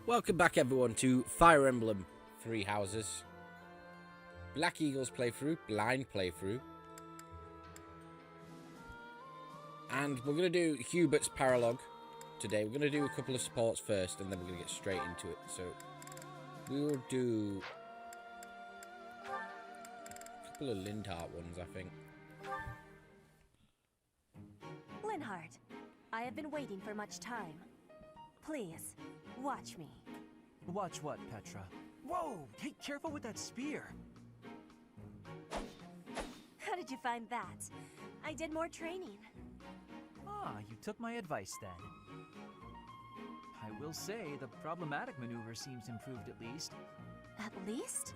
Welcome back everyone to Fire Emblem Three Houses. Black Eagles playthrough, blind playthrough. And we're going to do Hubert's Paralogue today. We're going to do a couple of supports first and then we're going to get straight into it. So we will do a couple of Lindhart ones, I think. Linhart, I have been waiting for much time. Please, watch me. Watch what, Petra? Whoa! Hey, careful with that spear! How did you find that? I did more training. Ah, you took my advice then. I will say, the problematic maneuver seems improved at least. At least?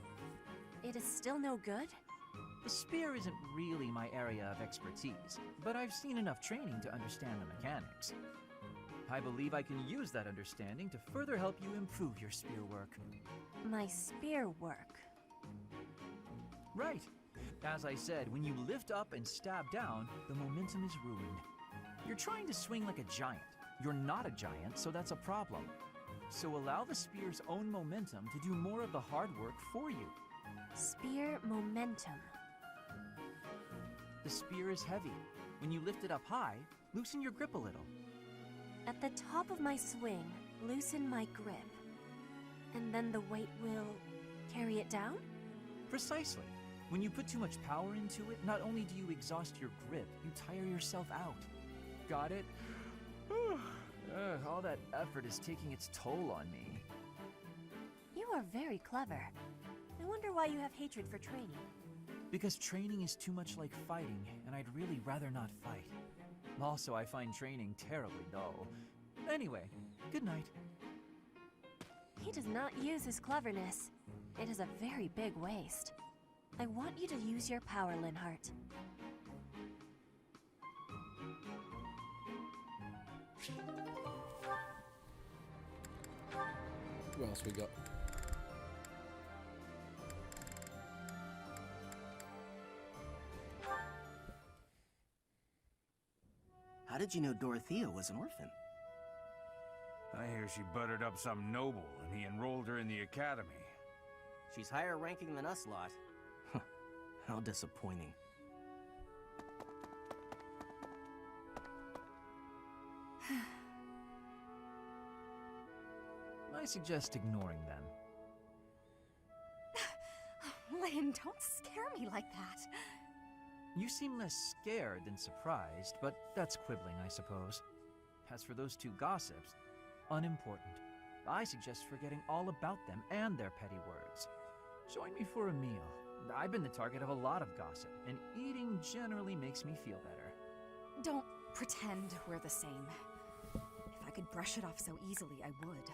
It is still no good? The spear isn't really my area of expertise, but I've seen enough training to understand the mechanics. I believe I can use that understanding to further help you improve your spear work. My spear work? Right. As I said, when you lift up and stab down, the momentum is ruined. You're trying to swing like a giant. You're not a giant, so that's a problem. So allow the spear's own momentum to do more of the hard work for you. Spear momentum. The spear is heavy. When you lift it up high, loosen your grip a little. At the top of my swing, loosen my grip. And then the weight will carry it down? Precisely. When you put too much power into it, not only do you exhaust your grip, you tire yourself out. Got it? All that effort is taking its toll on me. You are very clever. I wonder why you have hatred for training. Because training is too much like fighting, and I'd really rather not fight. Also, I find training terribly dull. Anyway, good night. He does not use his cleverness. It is a very big waste. I want you to use your power, Linhart. What else we got? How did you know Dorothea was an orphan? I hear she buttered up some noble and he enrolled her in the academy. She's higher ranking than us lot. How disappointing. I suggest ignoring them. Lynn, don't scare me like that. You seem less scared than surprised, but that's quibbling, I suppose. As for those two gossips, unimportant. I suggest forgetting all about them and their petty words. Join me for a meal. I've been the target of a lot of gossip, and eating generally makes me feel better. Don't pretend we're the same. If I could brush it off so easily, I would.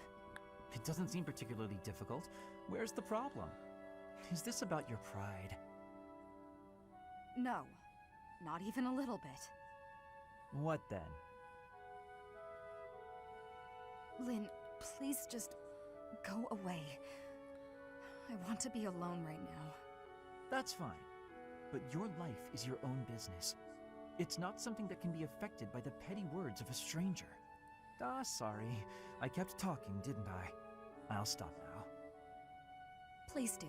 It doesn't seem particularly difficult. Where's the problem? Is this about your pride? No, not even a little bit. What then? Lynn, please just go away. I want to be alone right now. That's fine. But your life is your own business. It's not something that can be affected by the petty words of a stranger. Ah, sorry. I kept talking, didn't I? I'll stop now. Please do.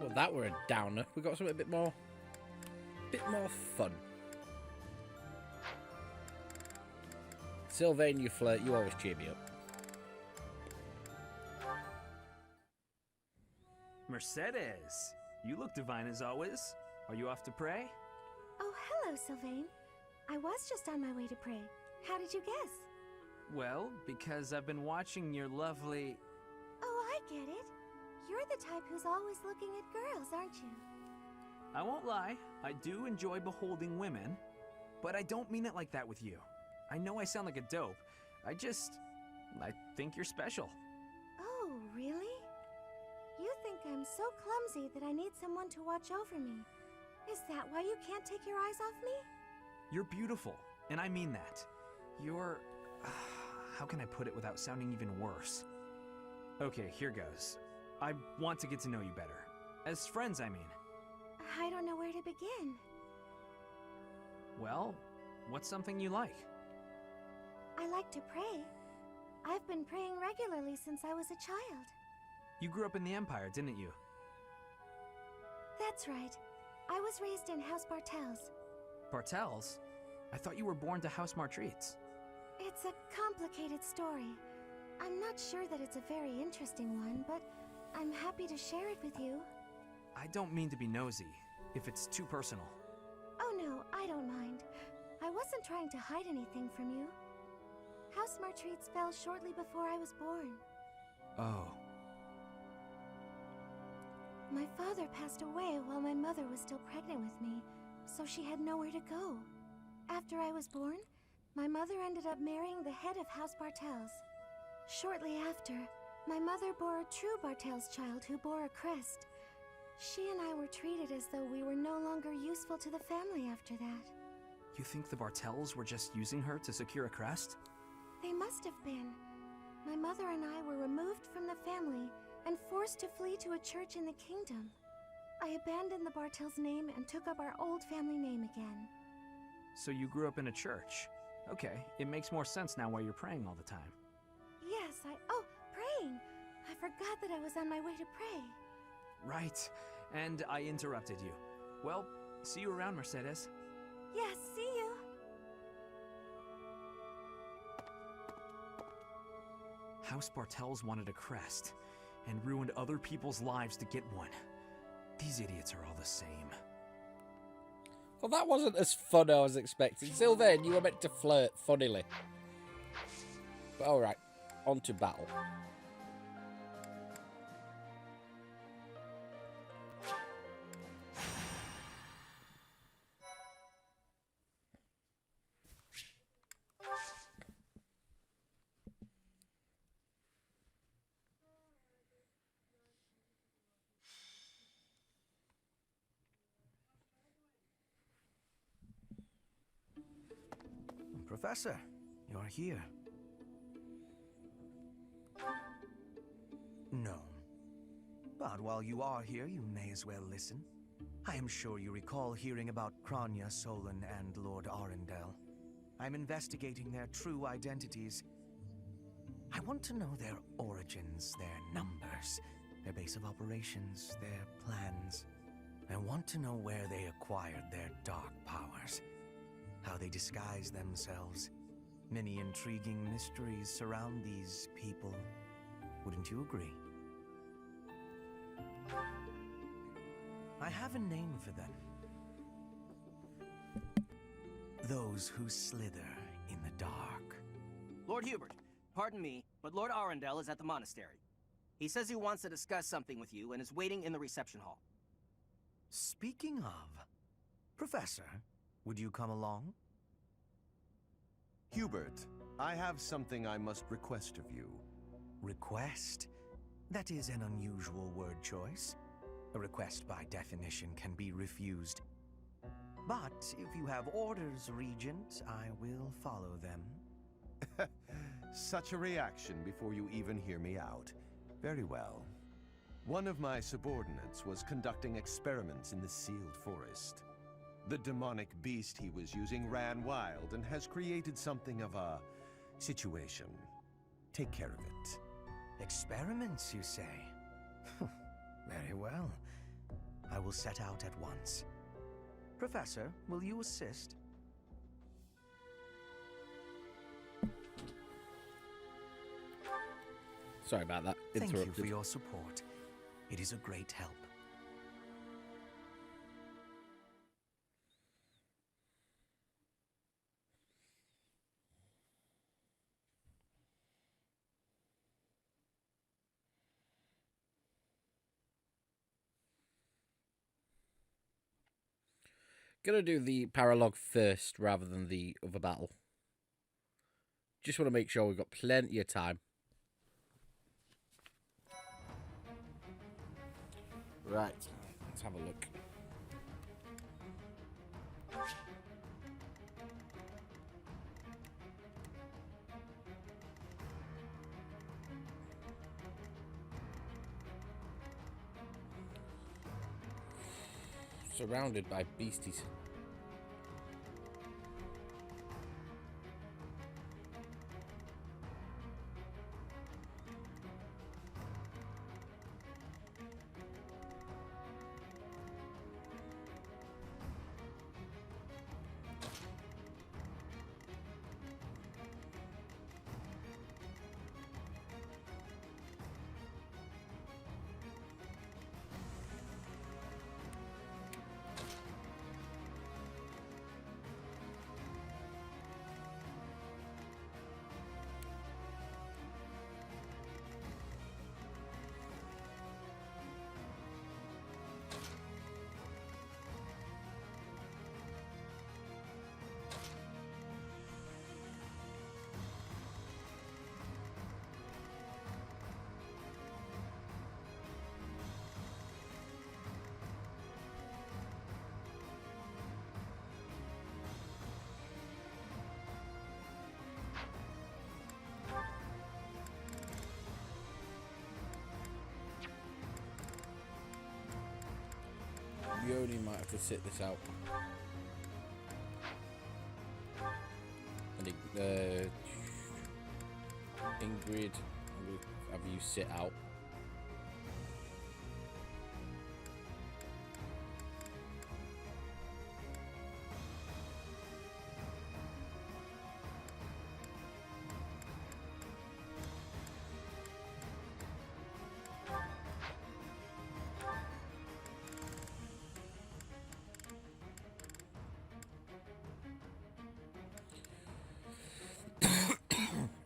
Well, that were a downer. We got something a bit more fun. Sylvain, you flirt. You always cheer me up. Mercedes, you look divine as always. Are you off to pray? Oh, hello, Sylvain. I was just on my way to pray. How did you guess? Well, because I've been watching your lovely... Oh, I get it. You're the type who's always looking at girls, aren't you? I won't lie, I do enjoy beholding women, but I don't mean it like that with you. I know I sound like a dope. I think you're special. Oh, really? You think I'm so clumsy that I need someone to watch over me. Is that why you can't take your eyes off me? You're beautiful, and I mean that. You're... how can I put it without sounding even worse? Okay, here goes. I want to get to know you better. As friends, I mean. I don't know where to begin. Well, What's something you like? I like to pray. I've been praying regularly since I was a child. You grew up in the Empire, didn't you? That's right. I was raised in House Bartels. Bartels? I thought you were born to House Martreats. It's a complicated story. I'm not sure that it's a very interesting one, but I'm happy to share it with you. I don't mean to be nosy, if it's too personal. Oh no, I don't mind. I wasn't trying to hide anything from you. House Martreats fell shortly before I was born. Oh. My father passed away while my mother was still pregnant with me, so she had nowhere to go. After I was born, my mother ended up marrying the head of House Bartels. Shortly after, my mother bore a true Bartels child who bore a crest. She and I were treated as though we were no longer useful to the family after that. You think the Bartels were just using her to secure a crest? They must have been. My mother and I were removed from the family and forced to flee to a church in the kingdom. I abandoned the Bartels name and took up our old family name again. So you grew up in a church. Okay, it makes more sense now why you're praying all the time. Yes, oh, praying! I forgot that I was on my way to pray. Right, and I interrupted you. Well, see you around, Mercedes. Yes, see you! House Bartels wanted a crest, and ruined other people's lives to get one. These idiots are all the same. Well, that wasn't as fun as I was expecting. Sylvain, you were meant to flirt funnily. But alright, on to battle. Professor, you're here. No. But while you are here, you may as well listen. I am sure you recall hearing about Kranya, Solon, and Lord Arundel. I'm investigating their true identities. I want to know their origins, their numbers, their base of operations, their plans. I want to know where they acquired their dark powers. How they disguise themselves. Many intriguing mysteries surround these people. Wouldn't you agree? I have a name for them. Those who slither in the dark. Lord Hubert, pardon me, but Lord Arundel is at the monastery. He says he wants to discuss something with you and is waiting in the reception hall. Speaking of, Professor, would you come along? Hubert, I have something I must request of you. Request? That is an unusual word choice. A request by definition can be refused. But if you have orders, Regent, I will follow them. Such a reaction before you even hear me out. Very well. One of my subordinates was conducting experiments in the sealed forest. The demonic beast he was using ran wild and has created something of a situation. Take care of it. Experiments, you say? Very well. I will set out at once. Professor, will you assist? Sorry about that. Thank you Interrupted. for your support. It is a great help. Gonna do the paralogue first rather than the other battle. Just want to make sure we've got plenty of time. Right, let's have a look. Surrounded by beasties. Tony might have to sit this out. And Ingrid, I'm going to have you sit out.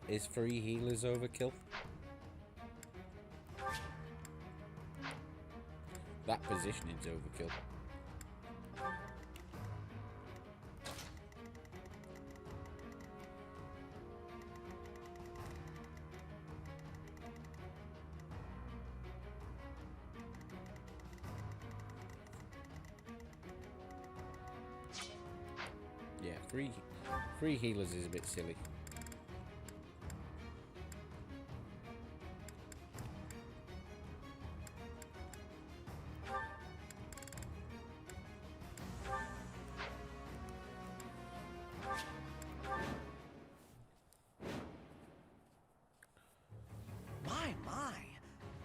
Is 3 healers overkill? That positioning's overkill. Yeah, three healers is a bit silly.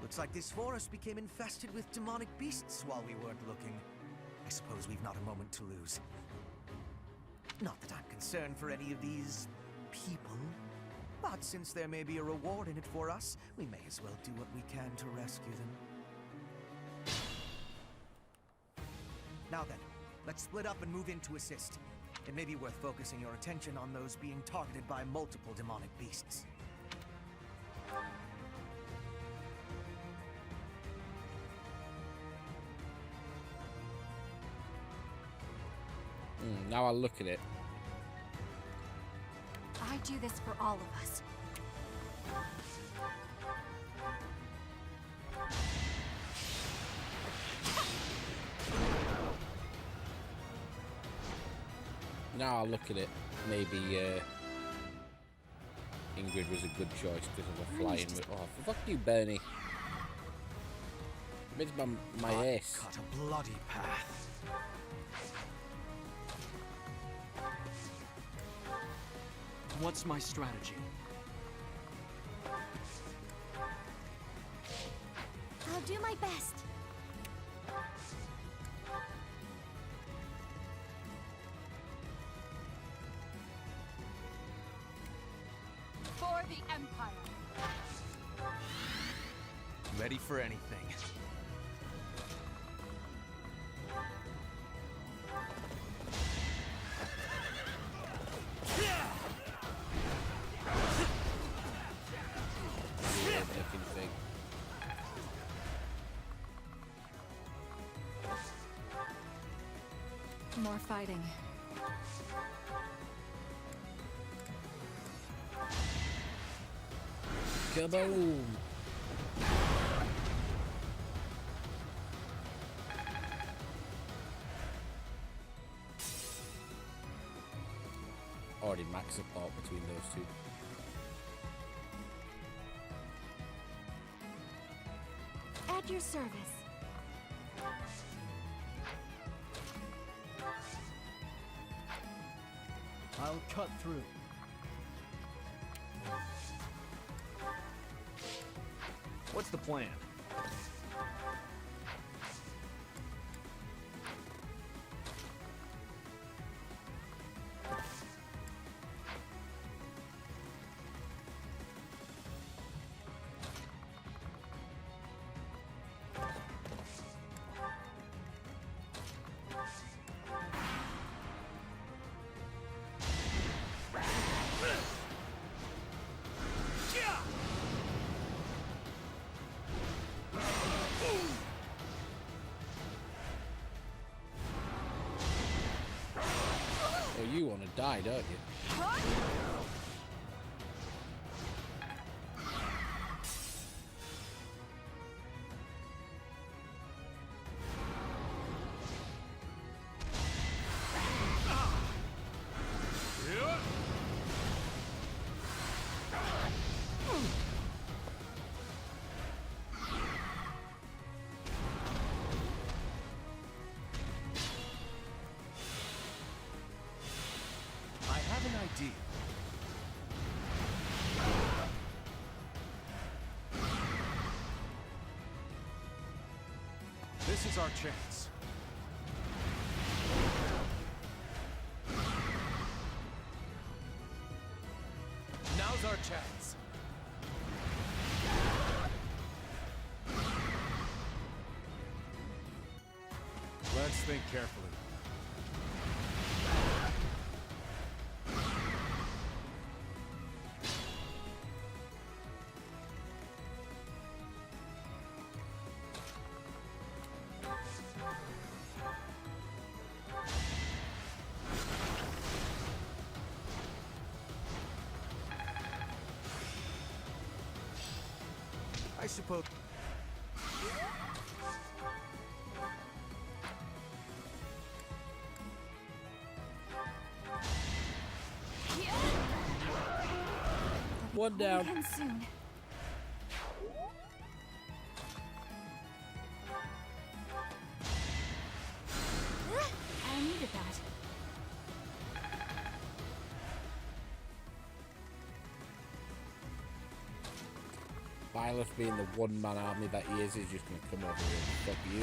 Looks like this forest became infested with demonic beasts while we weren't looking. I suppose we've not a moment to lose. Not that I'm concerned for any of these people, but since there may be a reward in it for us, we may as well do what we can to rescue them. Now then, let's split up and move in to assist. It may be worth focusing your attention on those being targeted by multiple demonic beasts. Now I look at it. I do this for all of us. Now I look at it. Maybe Ingrid was a good choice because of the flying. Oh, fuck you, Bernie! It's my ace. Cut a bloody path. What's my strategy? I'll do my best. For the Empire. Ready for anything. More fighting. Kaboom! Already max support between those two. At your service. I'll cut through. What's the plan? You want to die, don't you? This is our chance. Now's our chance. Let's think carefully. I suppose... One down. We'll end soon. I needed that. Byleth being the one-man army that he is just going to come over here and fuck you.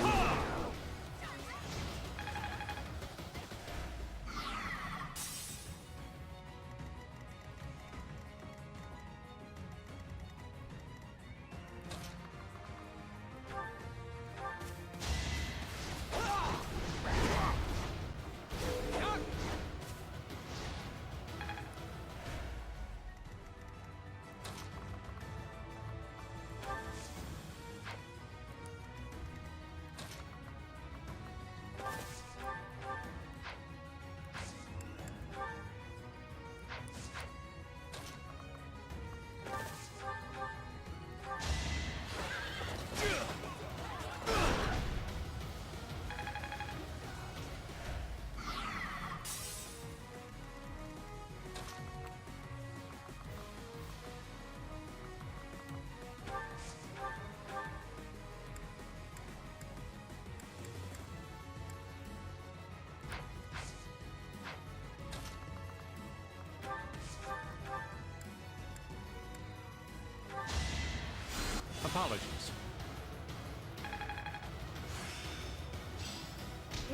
Apologies.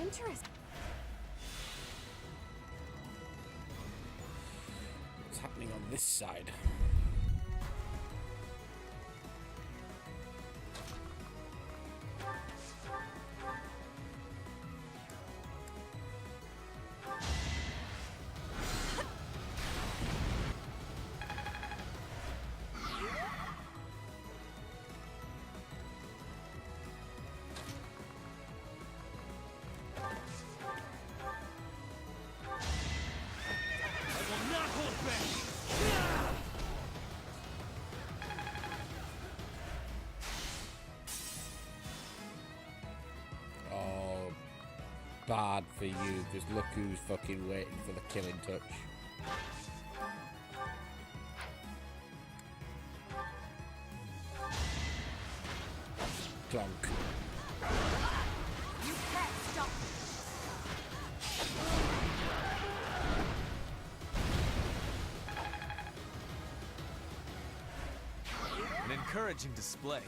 Interesting. What's happening on this side? Bad for you, because look who's fucking waiting for the killing touch. Clonk. You can't stop. An encouraging display.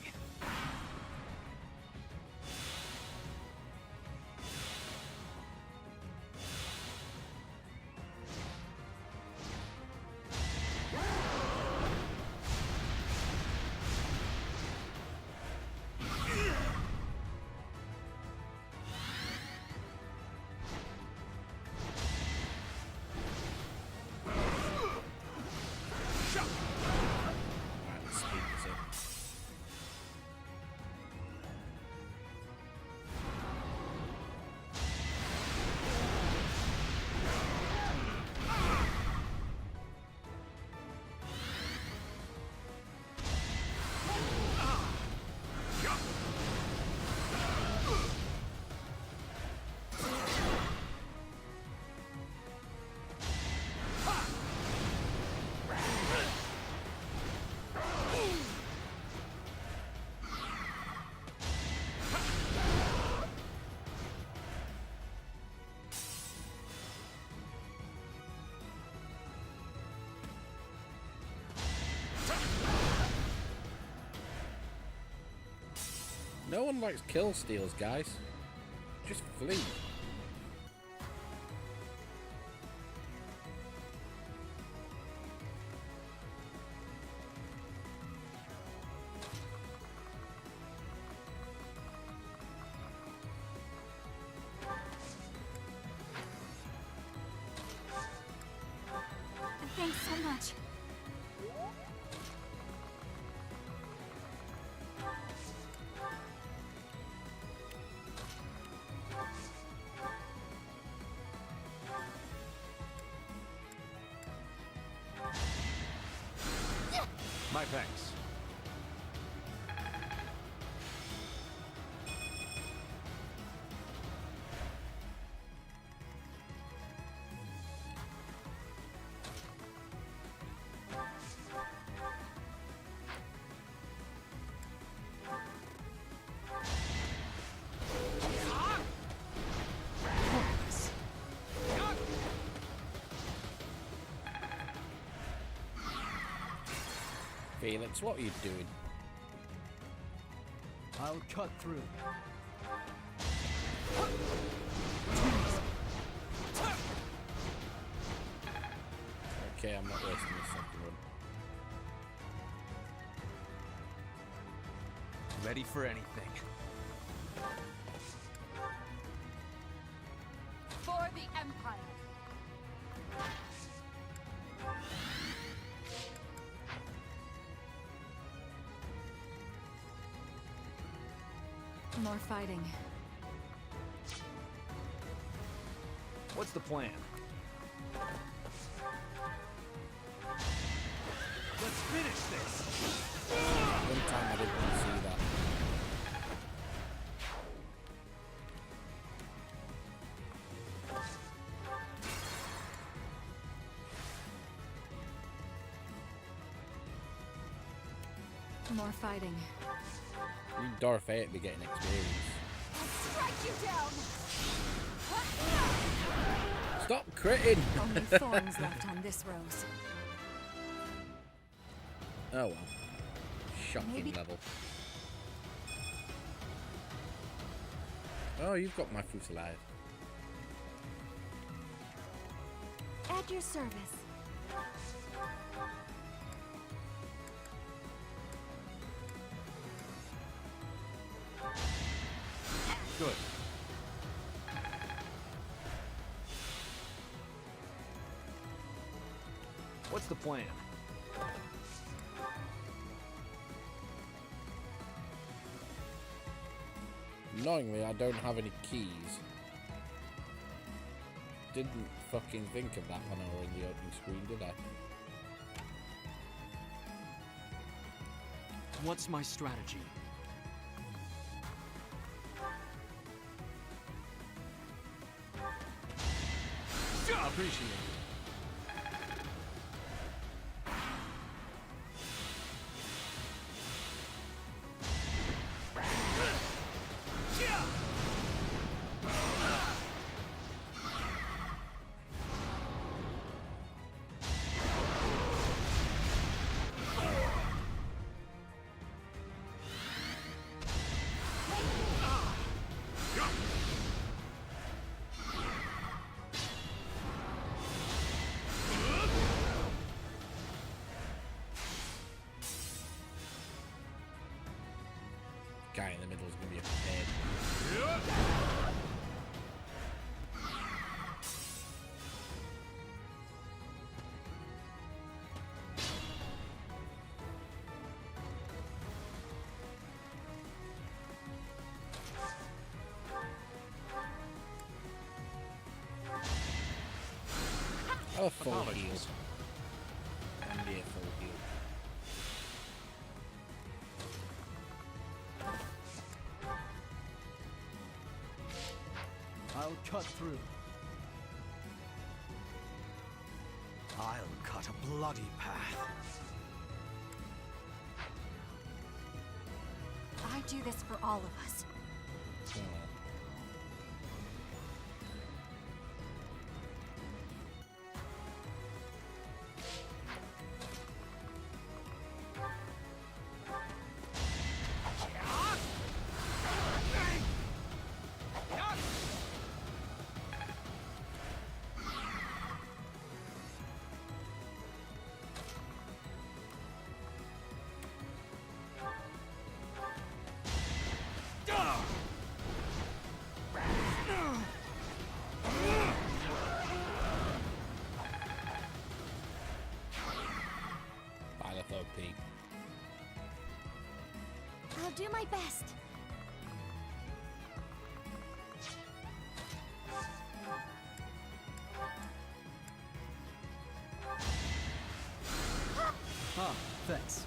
No one likes kill steals, guys. Just flee. Thanks so much. My thanks. Felix, what are you doing? I'll cut through. Okay, I'm not wasting the second one. Ready for anything. For the Empire. More fighting. What's the plan? Let's finish this! One time I didn't want to see that. More fighting. You Dorothea be getting experience. I'll strike you down. Stop critting! Only thorns left on this rose. Oh well. Shocking Maybe- level. Oh, you've got my fusillade. At your service. Good. What's the plan? Annoyingly, I don't have any keys. Didn't fucking think of that when I was in the opening screen, did I? What's my strategy? Appreciate it. Guy in the middle is going to be a head. Oh, full heals. And be a full heal. I'll cut through. I'll cut a bloody path. I do this for all of us. Oh. MVP. I'll do my best. Ah, thanks.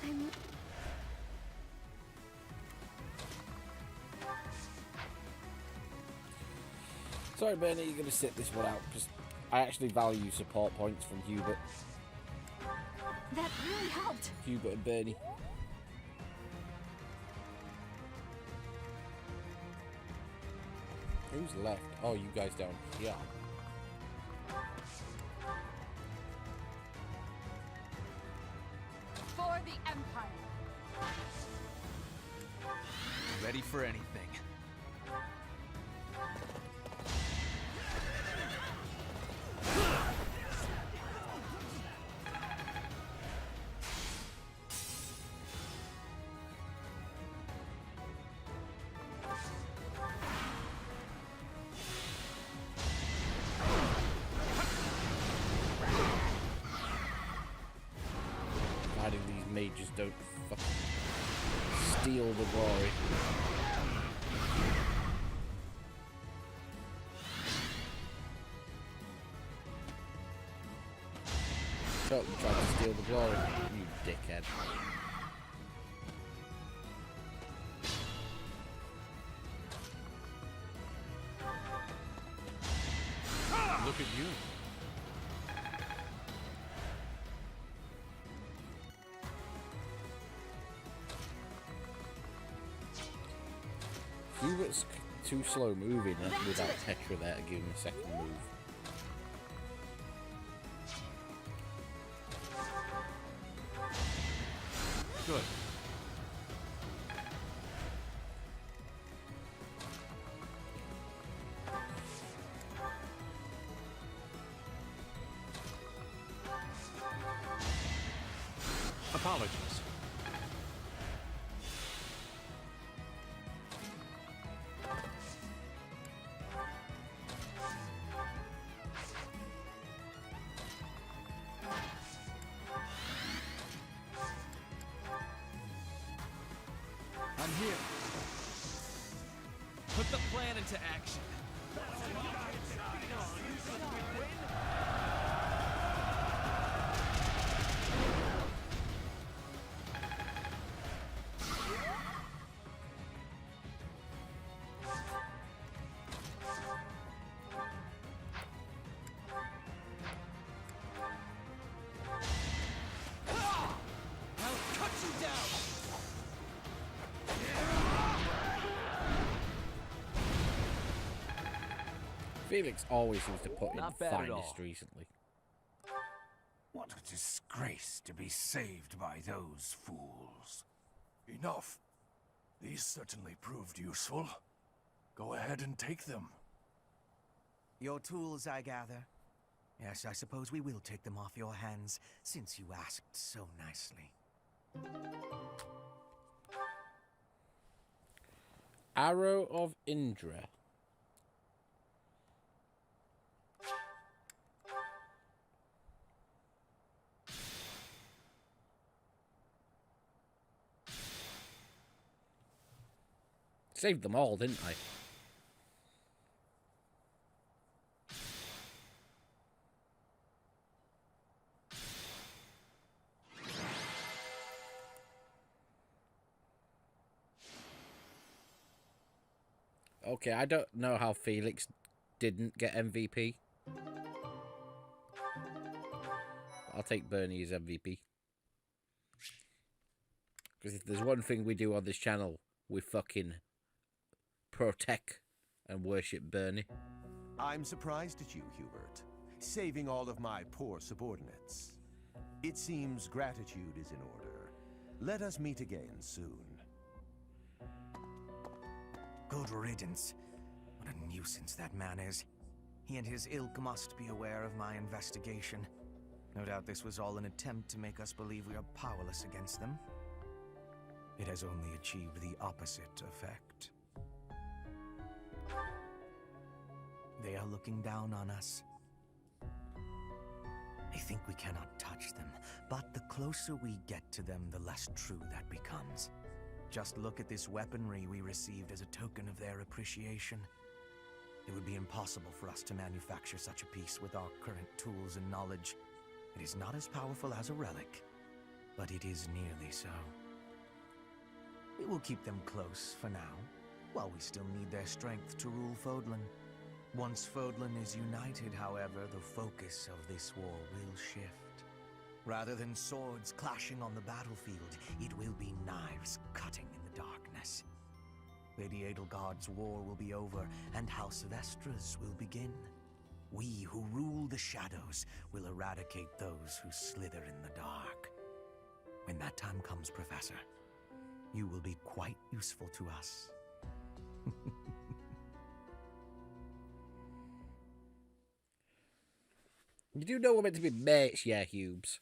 I'm... Sorry, Bernie, you're going to sit this one out, because I actually value support points from Hubert. That really helped. Hubert and Bernie. Who's left? Oh, you guys down here. For the Empire. Ready for anything. Providing these mages don't fucking steal the glory. Shut up, you tried to steal the glory, you dickhead. Look at you. Hubert's too slow moving without Tetra there to give him a second move. Good. Apologies. I'm here. Put the plan into action. I'll cut you down. Felix always seems to put in Not bad at all. finest recently. What a disgrace to be saved by those fools. Enough. These certainly proved useful. Go ahead and take them. Your tools, I gather. Yes, I suppose we will take them off your hands, since you asked so nicely. Arrow of Indra. Saved them all, didn't I? Okay, I don't know how Felix didn't get MVP. I'll take Bernie as MVP. Because if there's one thing we do on this channel, we fucking protect and worship Bernie. I'm surprised at you, Hubert, saving all of my poor subordinates. It seems gratitude is in order. Let us meet again soon. Good riddance. What a nuisance that man is. He and his ilk must be aware of my investigation. No doubt this was all an attempt to make us believe we are powerless against them. It has only achieved the opposite effect. They are looking down on us. think we cannot touch them, but the closer we get to them, the less true that becomes. Just look at this weaponry we received as a token of their appreciation. It would be impossible for us to manufacture such a piece with our current tools and knowledge. It is not as powerful as a relic, but it is nearly so. We will keep them close for now, while we still need their strength to rule Fodlan. Once Fodlan is united, however, the focus of this war will shift. Rather than swords clashing on the battlefield, it will be knives cutting in the darkness. Lady Edelgard's war will be over, and House Vestra's will begin. We who rule the shadows will eradicate those who slither in the dark. When that time comes, Professor, you will be quite useful to us. You do know we're meant to be mates, yeah, Hubes.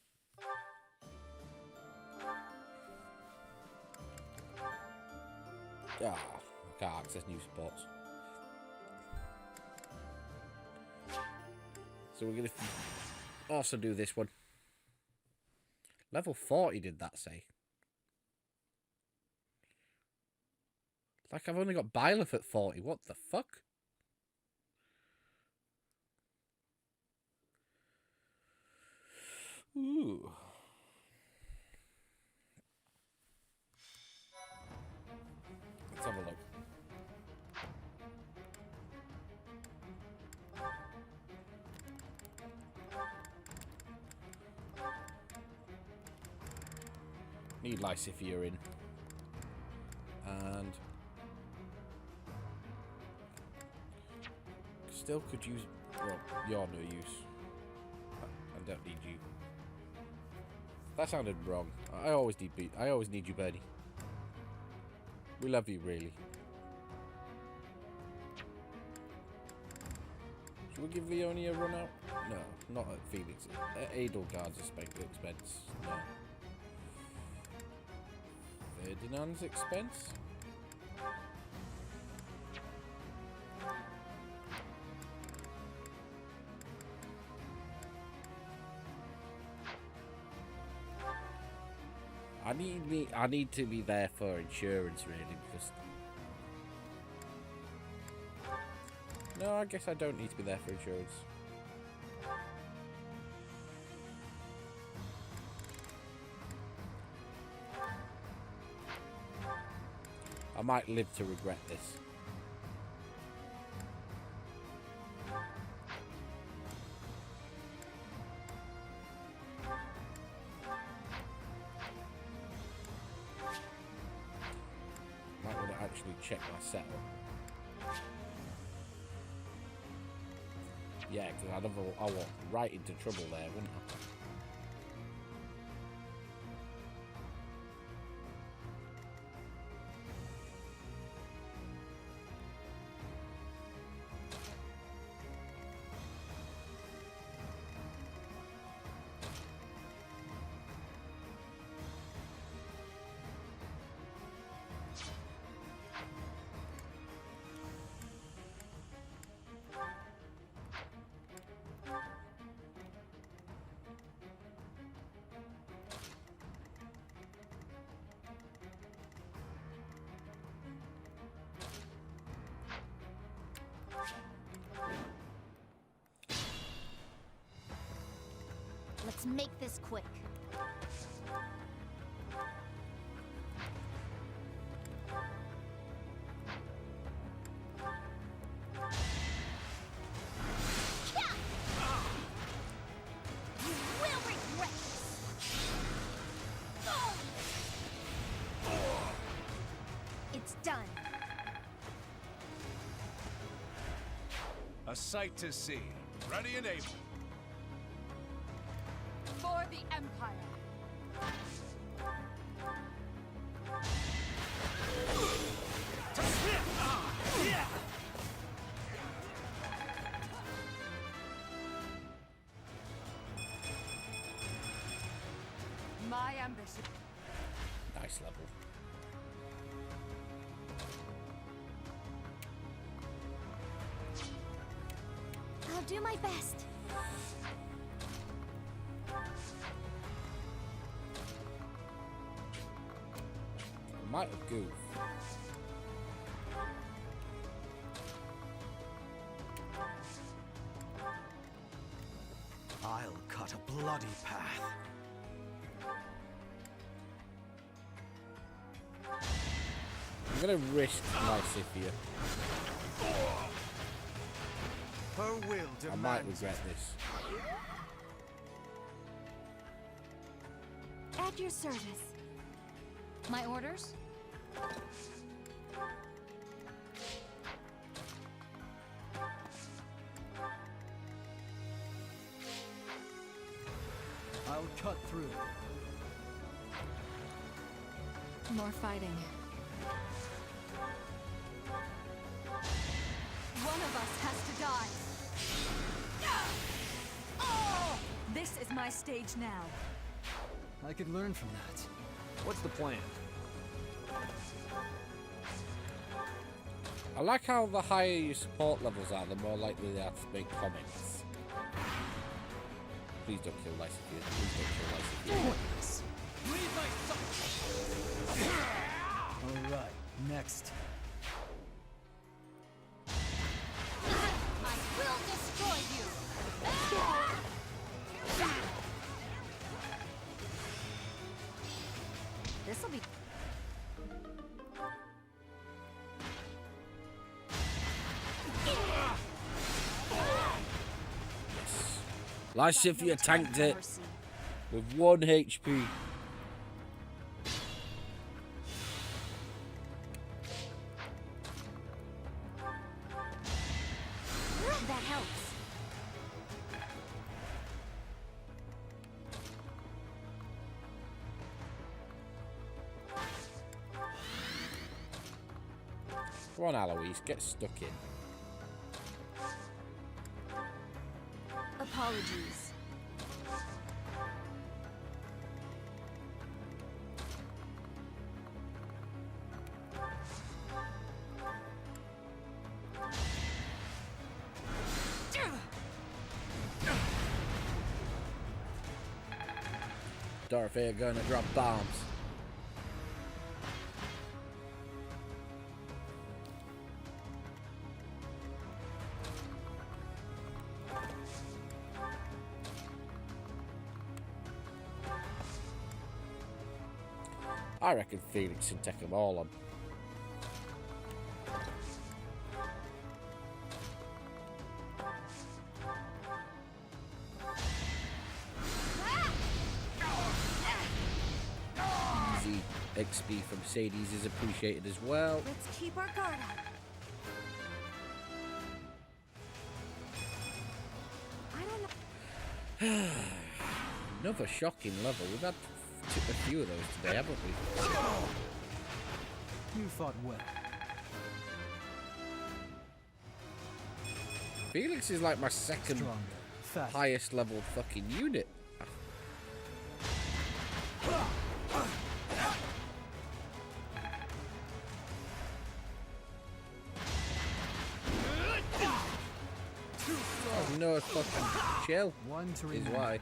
Ah, I can't access new spots. So we're gonna also do this one. Level 40 did that say? Like I've only got Byleth at 40. What the fuck? Ooh. Let's have a look. Need Lysithia in. And still could use, well, you're no use. I don't need you. That sounded wrong. I always need you, Bernie. We love you, really. Should we give Leonie a run out? No, not at Felix. At Edelgard's expense. No. Ferdinand's expense? I need to be there for insurance, really, because... No, I guess I don't need to be there for insurance. I might live to regret this. Might want to actually check my setup. Yeah, because I walk right into trouble there, wouldn't I? Let's make this quick. You will regret this. It's done. A sight to see. Ready and able. For the Empire. My ambition. Nice level. I'll do my best. might have goofed. I'll cut a bloody path. I'm gonna risk my Scythia. Her will I might demands regret this. At your service. My orders? I'll cut through. More fighting. One of us has to die. This is my stage now. I could learn from that. What's the plan? I like how the higher your support levels are, the more likely they are to make comments. Please don't kill Lysithea. Please don't kill Lysithea. Alright, next. I will destroy you. This'll be. Lysithea tanked it with 1 HP. That helps. Come on, Alois, get stuck in. Apologies. Dorothea gonna drop bombs. I reckon Felix can take them all on. Easy XP from Sadie's is appreciated as well. Let's keep our guard up. I don't know. Another shocking level. We've had a few of those today, haven't we? You fought well. Felix is like my second Stronger, faster. highest level fucking unit. Oh, no fucking chill. One to Is remember. why.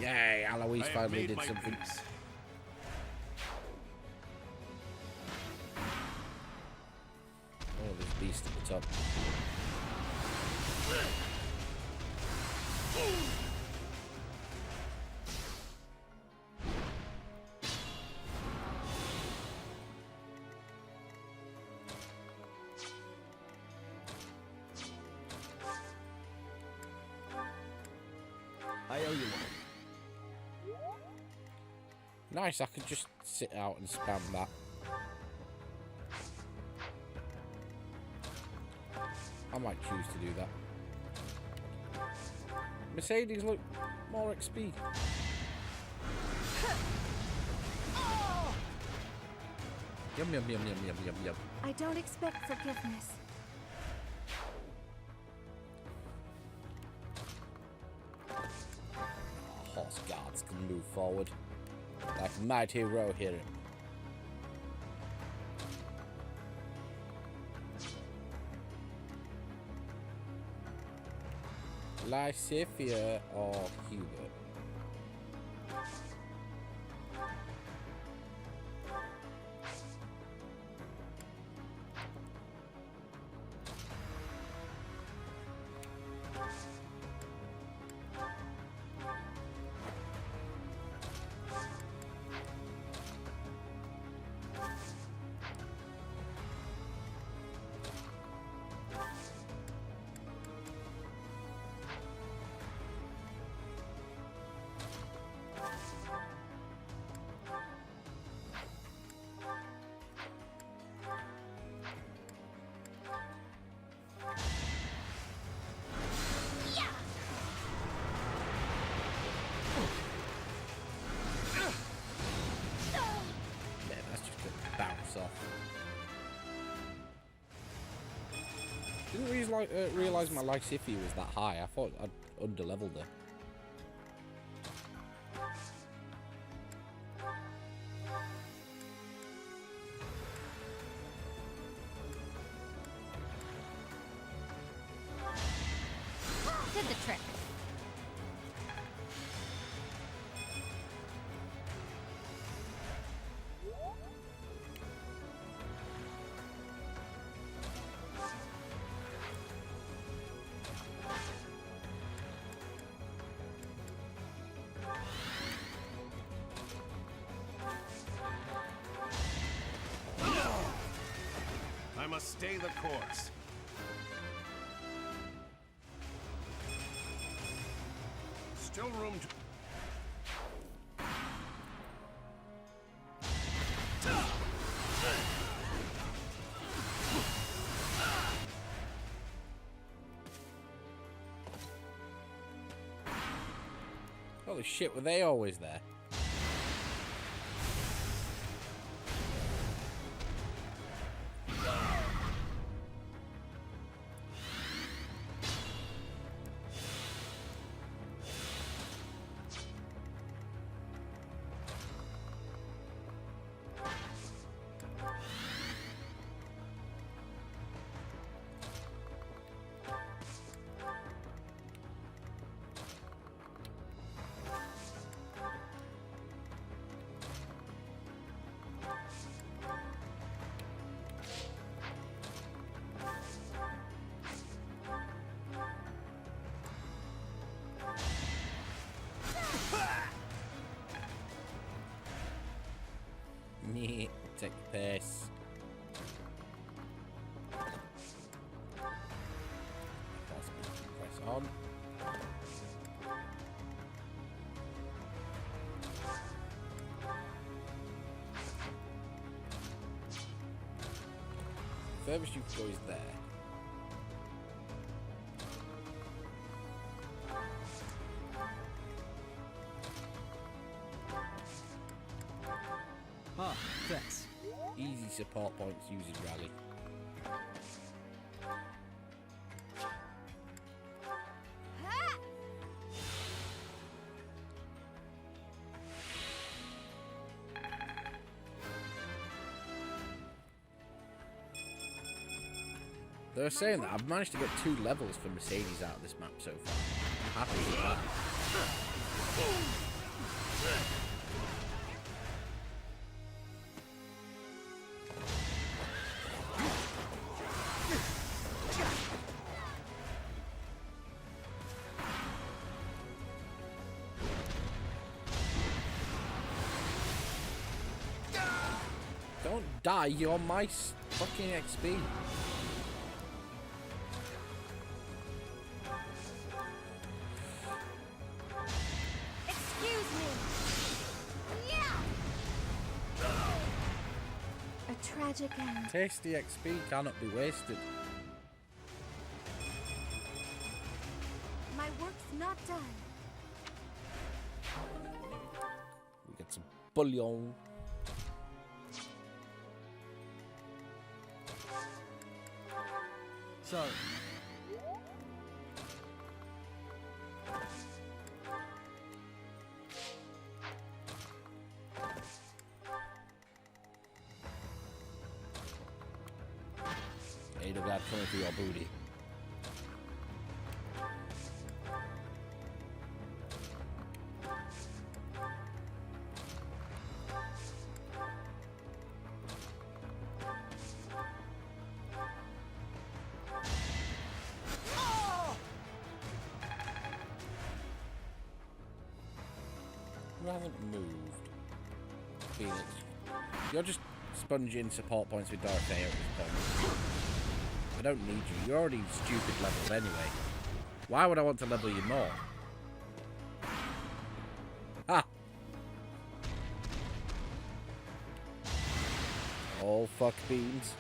Yay, Alois finally did something. Oh, this beast at the top. I owe you one. Nice, I could just sit out and spam that. I might choose to do that. Mercedes, look, more XP. Yum, yum, yum, yum, yum, yum, yum. I don't expect forgiveness. Horse guards can move forward like a mighty hero. Lysithia or Hubert? Didn't realize my Lysithia was that high. I thought I'd underleveled her. Did the trick. I must stay the course. Still room to... Holy shit, were they always there? Take the pace. Press on. The furthest you can go is there. Ah, thanks. Easy support points using rally. They're saying that I've managed to get 2 levels for Mercedes out of this map so far. I'm happy with that. Don't die, you're on my fucking XP. Excuse me. Yeah. A tragic end. Tasty XP cannot be wasted. My work's not done. We get some bullion. Sorry. Ain't no God coming for your booty. Who hasn't moved? Phoenix. You're just sponging support points with Dorothea at this point. I don't need you. You're already stupid levels anyway. Why would I want to level you more? Ah! All fuck beans.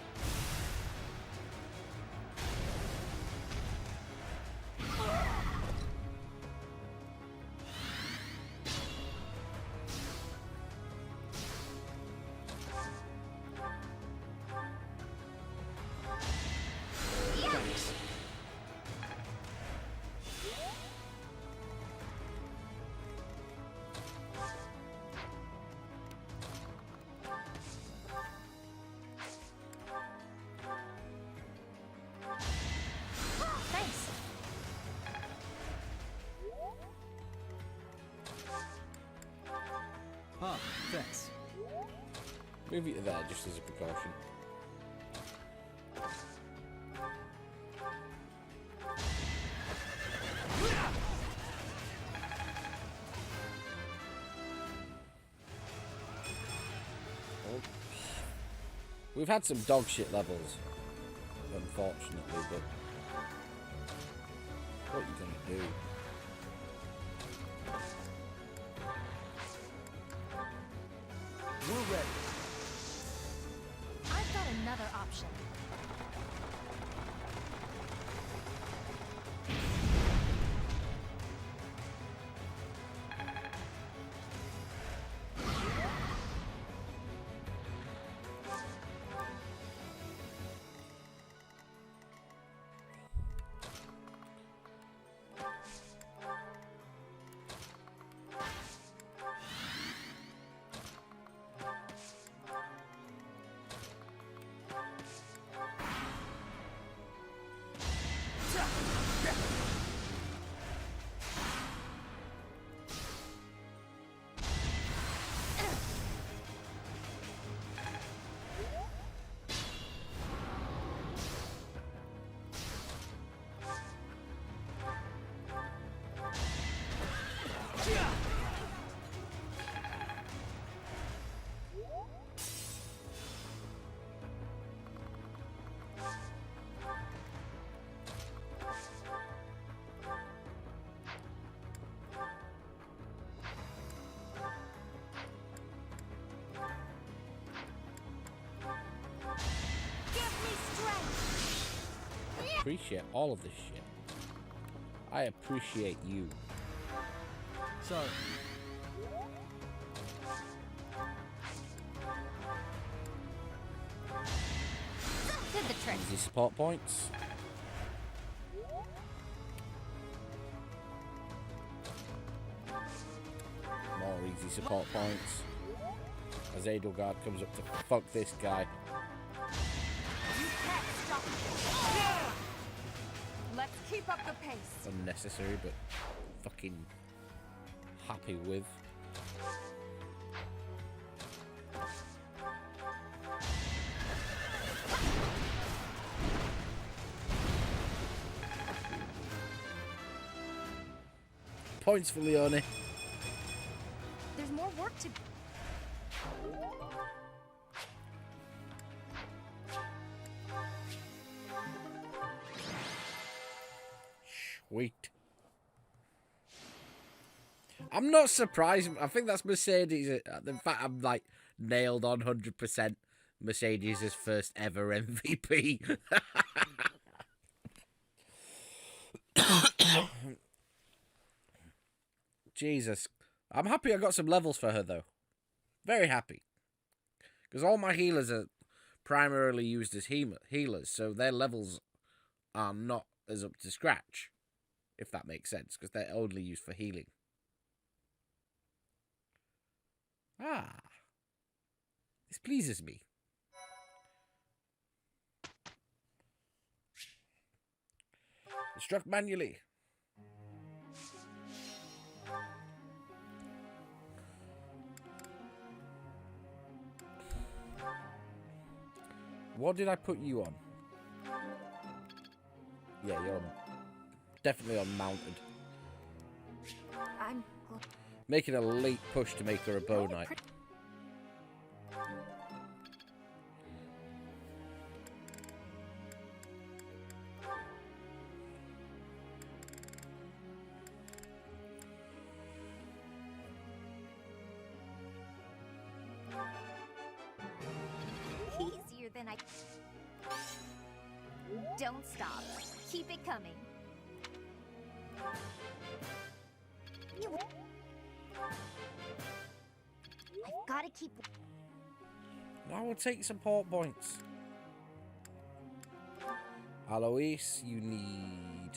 Ah, thanks. Move you to there just as a precaution. We've had some dog shit levels, unfortunately, but what are you gonna do? We're ready. I've got another option. Appreciate all of this shit. I appreciate you. Sorry. Did the trick. Easy support points. More easy support points. As Edelgard comes up to fuck this guy. You can't stop me. Let's keep up the pace. Unnecessary, but fucking happy with. Points for Leone. There's more work to do. Sweet. I'm not surprised. I think that's Mercedes. In fact, I'm like nailed on 100% Mercedes' first ever MVP. Jesus. I'm happy I got some levels for her, though. Very happy. Because all my healers are primarily used as healers, so their levels are not as up to scratch. If that makes sense, because they're only used for healing. Ah. This pleases me. Instruct manually. What did I put you on? Yeah, you're on, definitely on mounted. Making a late push to make her a bow knight. Easier than I... Don't stop. Keep it coming. I've gotta keep... Now we'll take support points. Alois, you need...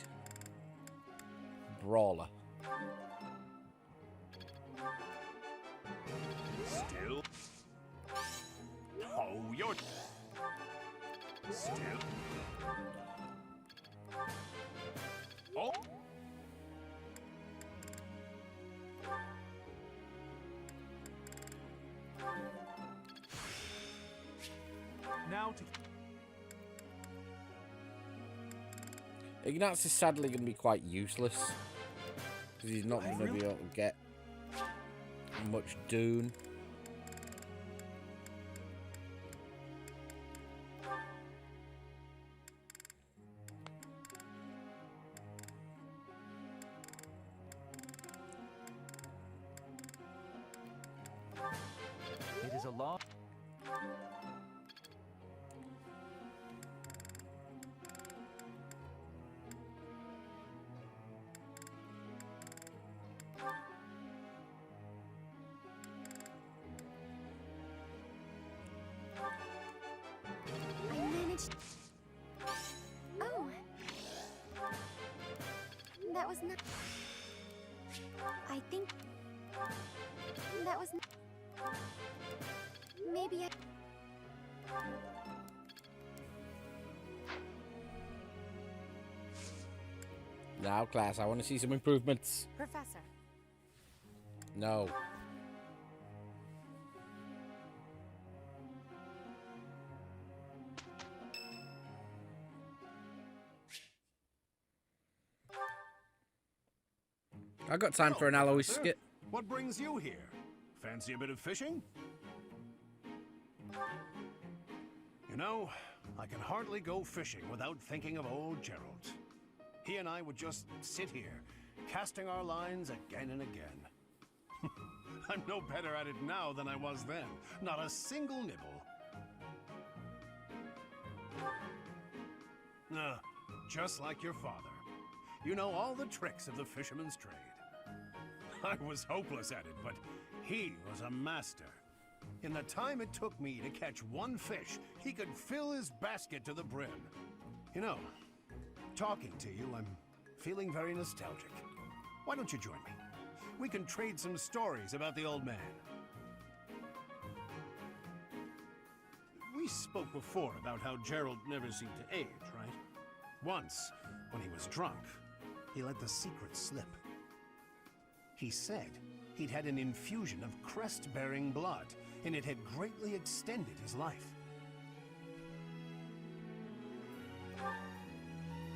Brawler. Still. Oh, you're... Still. Oh. Now to... Ignatz is sadly going to be quite useless. Because he's not going to be able to get much Dune. It is a law. I managed... Oh. That was not... I think... That was... Maybe I... Now, class, I want to see some improvements. Professor. No. I got time for an Alois skit. What brings you here? Fancy a bit of fishing? You know, I can hardly go fishing without thinking of old Gerald. He and I would just sit here, casting our lines again and again. I'm no better at it now than I was then. Not a single nibble. Just like your father. You know all the tricks of the fisherman's trade. I was hopeless at it, but he was a master. In the time it took me to catch one fish, he could fill his basket to the brim. You know, talking to you, I'm feeling very nostalgic. Why don't you join me? We can trade some stories about the old man. We spoke before about how Gerald never seemed to age, right? Once, when he was drunk, he let the secret slip. He said he'd had an infusion of crest-bearing blood, and it had greatly extended his life.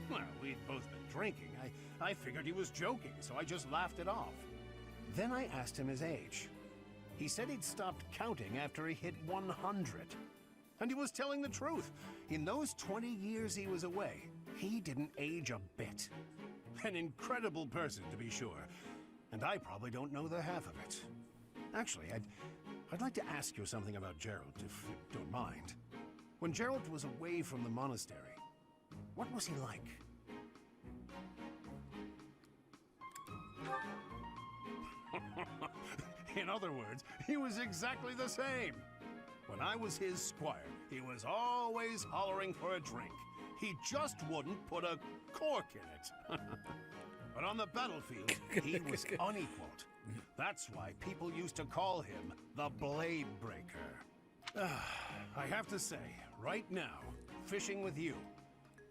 Well, we'd both been drinking. I figured he was joking, so I just laughed it off. Then I asked him his age. He said he'd stopped counting after he hit 100. And he was telling the truth. In those 20 years he was away, he didn't age a bit. An incredible person, to be sure. And I probably don't know the half of it. Actually, I'd like to ask you something about Gerald, if you don't mind. When Gerald was away from the monastery, what was he like? In other words, he was exactly the same. When I was his squire, he was always hollering for a drink. He just wouldn't put a cork in it. But on the battlefield, he was unequaled. That's why people used to call him the Blade Breaker. I have to say, right now, fishing with you,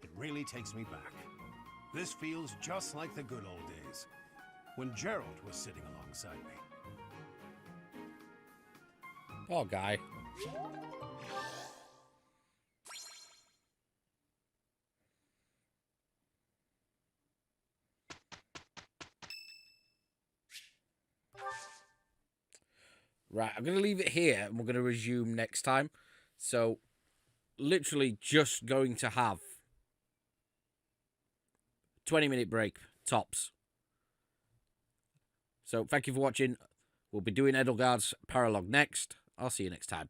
it really takes me back. This feels just like the good old days, when Gerald was sitting alongside me. Oh, guy. Right, I'm going to leave it here, and we're going to resume next time. So, literally just going to have 20-minute break, tops. So, thank you for watching. We'll be doing Edelgard's Paralogue next. I'll see you next time.